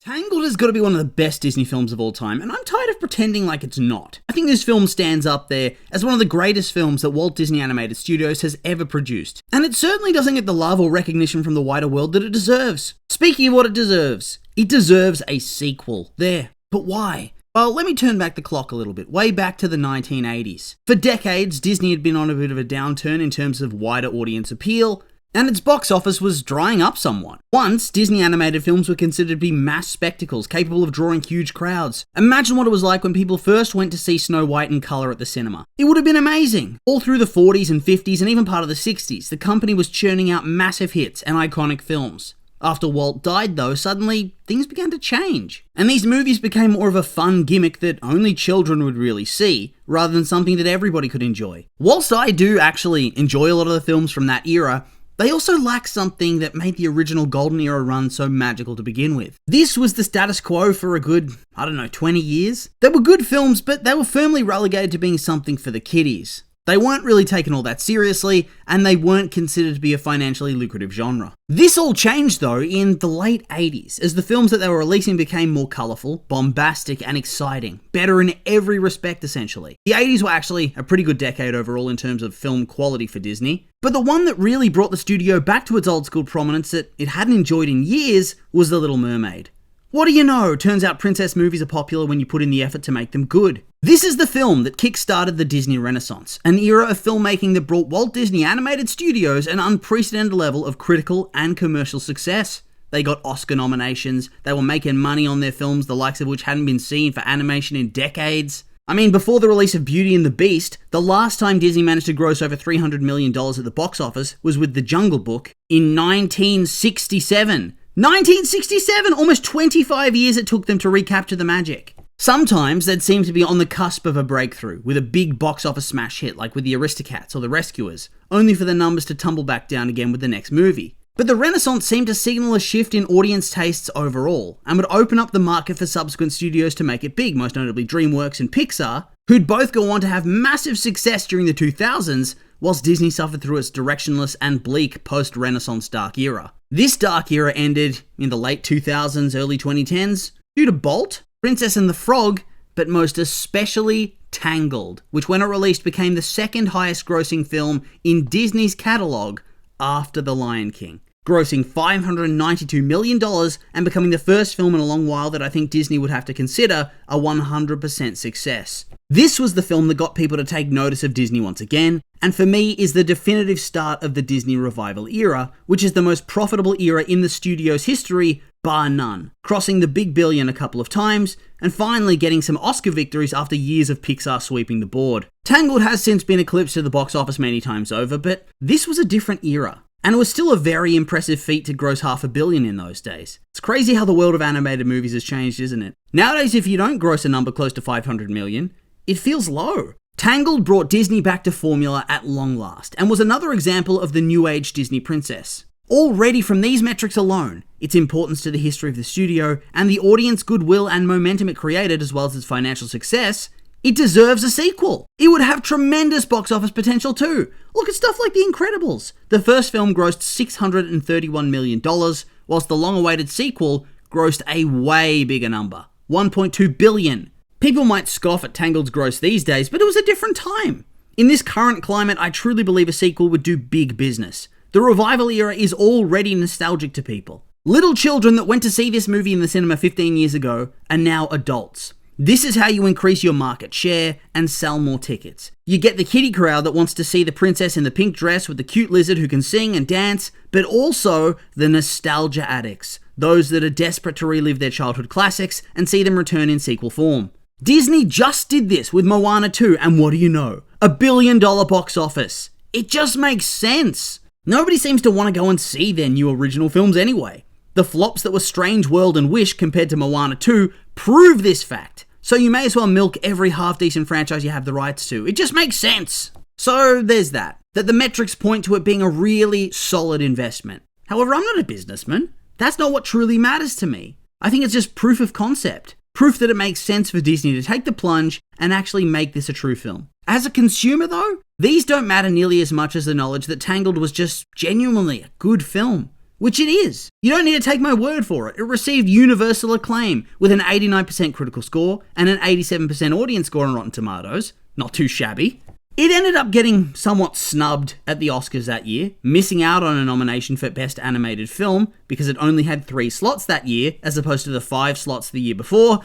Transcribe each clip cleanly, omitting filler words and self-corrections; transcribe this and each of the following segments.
Tangled has got to be one of the best Disney films of all time, and I'm tired of pretending like it's not. I think this film stands up there as one of the greatest films that Walt Disney Animated Studios has ever produced. And it certainly doesn't get the love or recognition from the wider world that it deserves. Speaking of what it deserves a sequel. There. But why? Well, let me turn back the clock a little bit, way back to the 1980s. For decades, Disney had been on a bit of a downturn in terms of wider audience appeal, and its box office was drying up somewhat. Once, Disney animated films were considered to be mass spectacles, capable of drawing huge crowds. Imagine what it was like when people first went to see Snow White in colour at the cinema. It would have been amazing. All through the 40s and 50s and even part of the 60s, the company was churning out massive hits and iconic films. After Walt died though, suddenly things began to change. And these movies became more of a fun gimmick that only children would really see, rather than something that everybody could enjoy. Whilst I do actually enjoy a lot of the films from that era, they also lack something that made the original Golden Era run so magical to begin with. This was the status quo for a good, 20 years. They were good films, but they were firmly relegated to being something for the kiddies. They weren't really taken all that seriously, and they weren't considered to be a financially lucrative genre. This all changed though in the late 80s, as the films that they were releasing became more colourful, bombastic, and exciting. Better in every respect, essentially. The 80s were actually a pretty good decade overall in terms of film quality for Disney, but the one that really brought the studio back to its old school prominence that it hadn't enjoyed in years was The Little Mermaid. What do you know? Turns out princess movies are popular when you put in the effort to make them good. This is the film that kick-started the Disney Renaissance, an era of filmmaking that brought Walt Disney Animated Studios an unprecedented level of critical and commercial success. They got Oscar nominations, they were making money on their films, the likes of which hadn't been seen for animation in decades. I mean, before the release of Beauty and the Beast, the last time Disney managed to gross over $300 million at the box office was with The Jungle Book in 1967. 1967! Almost 25 years it took them to recapture the magic. Sometimes they'd seem to be on the cusp of a breakthrough, with a big box office smash hit like with the Aristocats or the Rescuers, only for the numbers to tumble back down again with the next movie. But the Renaissance seemed to signal a shift in audience tastes overall, and would open up the market for subsequent studios to make it big, most notably DreamWorks and Pixar, who'd both go on to have massive success during the 2000s, whilst Disney suffered through its directionless and bleak post-Renaissance dark era. This dark era ended in the late 2000s, early 2010s, due to Bolt, Princess and the Frog, but most especially Tangled, which when it released became the second highest grossing film in Disney's catalogue after The Lion King, grossing $592 million and becoming the first film in a long while that I think Disney would have to consider a 100% success. This was the film that got people to take notice of Disney once again, and for me is the definitive start of the Disney revival era, which is the most profitable era in the studio's history, bar none, crossing the big billion a couple of times, and finally getting some Oscar victories after years of Pixar sweeping the board. Tangled has since been eclipsed at the box office many times over, but this was a different era. And it was still a very impressive feat to gross $500 million in those days. It's crazy how the world of animated movies has changed, isn't it? Nowadays, if you don't gross a number close to $500 million, it feels low. Tangled brought Disney back to formula at long last, and was another example of the new age Disney princess. Already from these metrics alone, its importance to the history of the studio, and the audience goodwill and momentum it created, as well as its financial success, it deserves a sequel. It would have tremendous box office potential too. Look at stuff like The Incredibles. The first film grossed $631 million, whilst the long-awaited sequel grossed a way bigger number, $1.2 billion. People might scoff at Tangled's gross these days, but it was a different time. In this current climate, I truly believe a sequel would do big business. The revival era is already nostalgic to people. Little children that went to see this movie in the cinema 15 years ago are now adults. This is how you increase your market share and sell more tickets. You get the kiddie crowd that wants to see the princess in the pink dress with the cute lizard who can sing and dance, but also the nostalgia addicts, those that are desperate to relive their childhood classics and see them return in sequel form. Disney just did this with Moana 2, and what do you know? $1 billion box office. It just makes sense. Nobody seems to want to go and see their new original films anyway. The flops that were Strange World and Wish compared to Moana 2 prove this fact. So you may as well milk every half-decent franchise you have the rights to. It just makes sense. So there's that the metrics point to it being a really solid investment. However, I'm not a businessman. That's not what truly matters to me. I think it's just proof of concept. Proof that it makes sense for Disney to take the plunge and actually make this a true film. As a consumer though, these don't matter nearly as much as the knowledge that Tangled was just genuinely a good film. which it is. You don't need to take my word for it. It received universal acclaim with an 89% critical score and an 87% audience score on Rotten Tomatoes. Not too shabby. It ended up getting somewhat snubbed at the Oscars that year, missing out on a nomination for Best Animated Film because it only had 3 slots that year as opposed to the 5 slots the year before,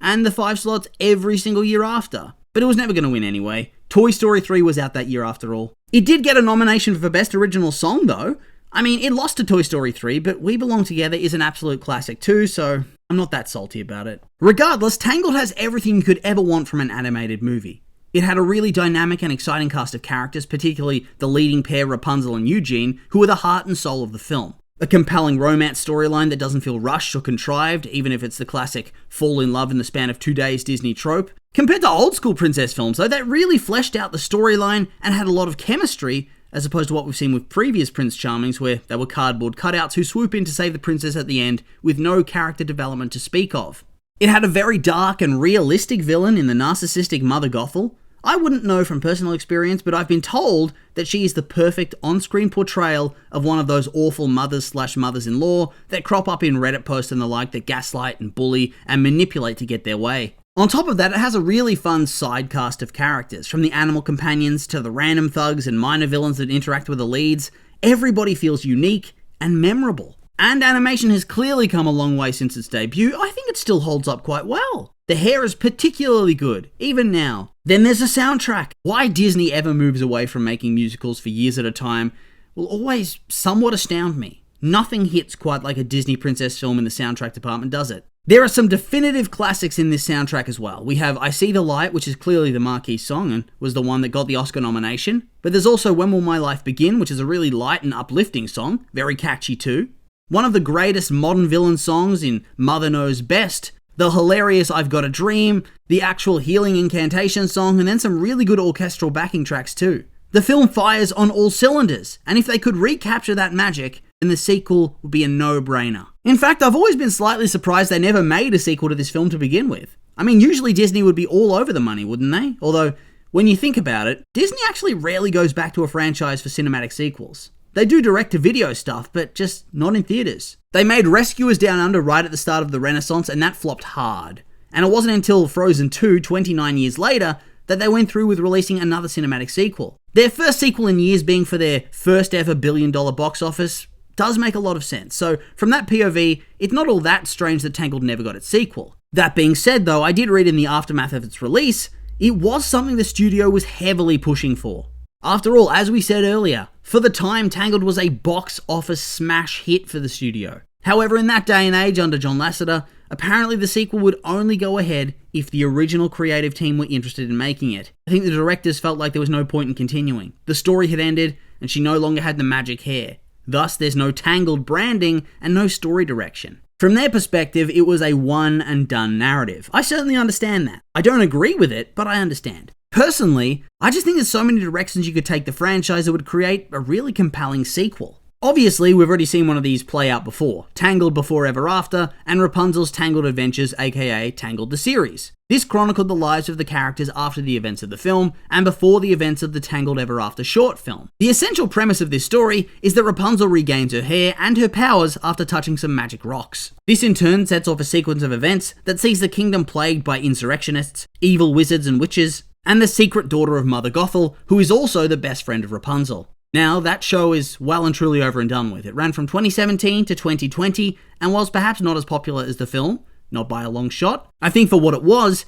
and the 5 slots every single year after. But it was never going to win anyway. Toy Story 3 was out that year after all. It did get a nomination for Best Original Song though. I mean, it lost to Toy Story 3, but We Belong Together is an absolute classic too, so I'm not that salty about it. Regardless, Tangled has everything you could ever want from an animated movie. It had a really dynamic and exciting cast of characters, particularly the leading pair Rapunzel and Eugene, who were the heart and soul of the film. A compelling romance storyline that doesn't feel rushed or contrived, even if it's the classic fall in love in the span of 2 days Disney trope. Compared to old school princess films though, that really fleshed out the storyline and had a lot of chemistry, as opposed to what we've seen with previous Prince Charmings where they were cardboard cutouts who swoop in to save the princess at the end with no character development to speak of. It had a very dark and realistic villain in the narcissistic Mother Gothel. I wouldn't know from personal experience, but I've been told that she is the perfect on-screen portrayal of one of those awful mothers/mothers-in-law that crop up in Reddit posts and the like that gaslight and bully and manipulate to get their way. On top of that, it has a really fun side cast of characters, from the animal companions to the random thugs and minor villains that interact with the leads. Everybody feels unique and memorable. And animation has clearly come a long way since its debut. I think it still holds up quite well. The hair is particularly good, even now. Then there's the soundtrack. Why Disney ever moves away from making musicals for years at a time will always somewhat astound me. Nothing hits quite like a Disney princess film in the soundtrack department, does it? There are some definitive classics in this soundtrack as well. We have I See the Light, which is clearly the marquee song and was the one that got the Oscar nomination. But there's also When Will My Life Begin, which is a really light and uplifting song, very catchy too. One of the greatest modern villain songs in Mother Knows Best, the hilarious I've Got a Dream, the actual healing incantation song, and then some really good orchestral backing tracks too. The film fires on all cylinders, and if they could recapture that magic, then the sequel would be a no-brainer. In fact, I've always been slightly surprised they never made a sequel to this film to begin with. I mean, usually Disney would be all over the money, wouldn't they? Although, when you think about it, Disney actually rarely goes back to a franchise for cinematic sequels. They do direct-to-video stuff, but just not in theaters. They made Rescuers Down Under right at the start of the Renaissance, and that flopped hard. And it wasn't until Frozen 2, 29 years later, that they went through with releasing another cinematic sequel. Their first sequel in years being for their first ever billion-dollar box office does make a lot of sense. So from that POV, it's not all that strange that Tangled never got its sequel. That being said though, I did read in the aftermath of its release, it was something the studio was heavily pushing for. After all, as we said earlier, for the time, Tangled was a box office smash hit for the studio. However, in that day and age under John Lasseter, apparently the sequel would only go ahead if the original creative team were interested in making it. I think the directors felt like there was no point in continuing. The story had ended, and she no longer had the magic hair. Thus, there's no Tangled branding and no story direction. From their perspective, it was a one-and-done narrative. I certainly understand that. I don't agree with it, but I understand. Personally, I just think there's so many directions you could take the franchise that would create a really compelling sequel. Obviously, we've already seen one of these play out before, Tangled Before Ever After, and Rapunzel's Tangled Adventures, aka Tangled the series. This chronicled the lives of the characters after the events of the film, and before the events of the Tangled Ever After short film. The essential premise of this story is that Rapunzel regains her hair and her powers after touching some magic rocks. This in turn sets off a sequence of events that sees the kingdom plagued by insurrectionists, evil wizards and witches, and the secret daughter of Mother Gothel, who is also the best friend of Rapunzel. Now, that show is well and truly over and done with. It ran from 2017 to 2020, and whilst perhaps not as popular as the film, not by a long shot, I think for what it was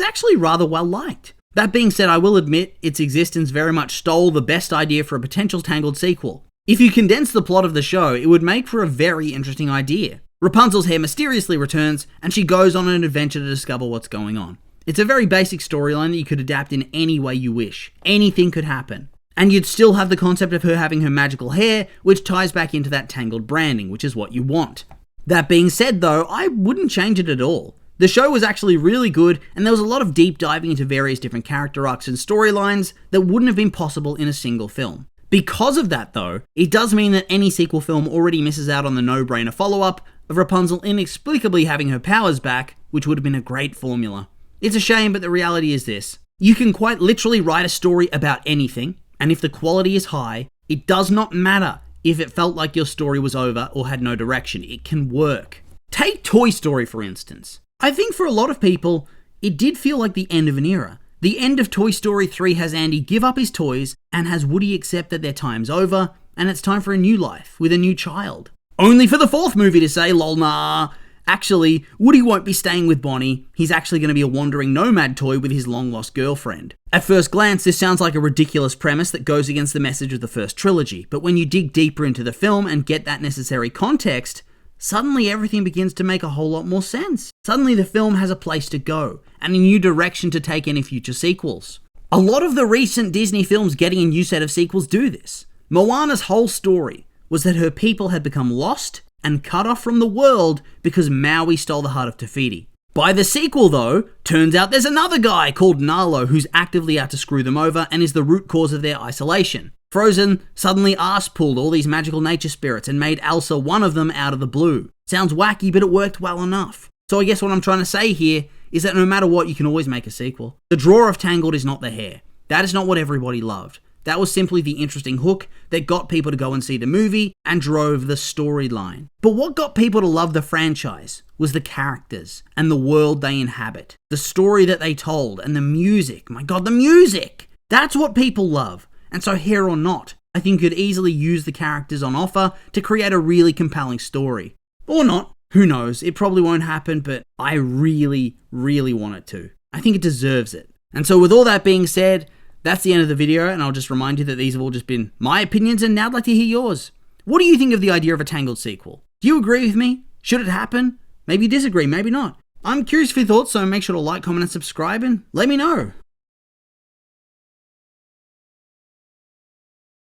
actually rather well liked. That being said, I will admit its existence very much stole the best idea for a potential Tangled sequel. If you condense the plot of the show, it would make for a very interesting idea. Rapunzel's hair mysteriously returns, and she goes on an adventure to discover what's going on. It's a very basic storyline that you could adapt in any way you wish. Anything could happen. And you'd still have the concept of her having her magical hair, which ties back into that Tangled branding, which is what you want. That being said though, I wouldn't change it at all. The show was actually really good, and there was a lot of deep diving into various different character arcs and storylines that wouldn't have been possible in a single film. Because of that though, it does mean that any sequel film already misses out on the no-brainer follow-up of Rapunzel inexplicably having her powers back, which would have been a great formula. It's a shame, but the reality is this. You can quite literally write a story about anything, and if the quality is high, it does not matter if it felt like your story was over or had no direction. It can work. Take Toy Story, for instance. I think for a lot of people, it did feel like the end of an era. The end of Toy Story 3 has Andy give up his toys and has Woody accept that their time's over and it's time for a new life with a new child. Only for the fourth movie to say, lol, nah. Actually, Woody won't be staying with Bonnie. He's actually going to be a wandering nomad toy with his long-lost girlfriend. At first glance, this sounds like a ridiculous premise that goes against the message of the first trilogy, but when you dig deeper into the film and get that necessary context, suddenly everything begins to make a whole lot more sense. Suddenly the film has a place to go, and a new direction to take any future sequels. A lot of the recent Disney films getting a new set of sequels do this. Moana's whole story was that her people had become lost and cut off from the world because Maui stole the heart of Te Fiti. By the sequel though, turns out there's another guy called Nalo who's actively out to screw them over and is the root cause of their isolation. Frozen suddenly arse-pulled all these magical nature spirits and made Elsa one of them out of the blue. Sounds wacky, but it worked well enough. So I guess what I'm trying to say here is that no matter what, you can always make a sequel. The draw of Tangled is not the hair. That is not what everybody loved. That was simply the interesting hook that got people to go and see the movie and drove the storyline. But what got people to love the franchise was the characters and the world they inhabit. The story that they told and the music. My God, the music! That's what people love. And so here or not, I think you could easily use the characters on offer to create a really compelling story. Or not. Who knows? It probably won't happen, but I really, really want it to. I think it deserves it. And so with all that being said, that's the end of the video, and I'll just remind you that these have all just been my opinions, and now I'd like to hear yours. What do you think of the idea of a Tangled sequel? Do you agree with me? Should it happen? Maybe you disagree, maybe not. I'm curious for your thoughts, so make sure to like, comment, and subscribe, and let me know.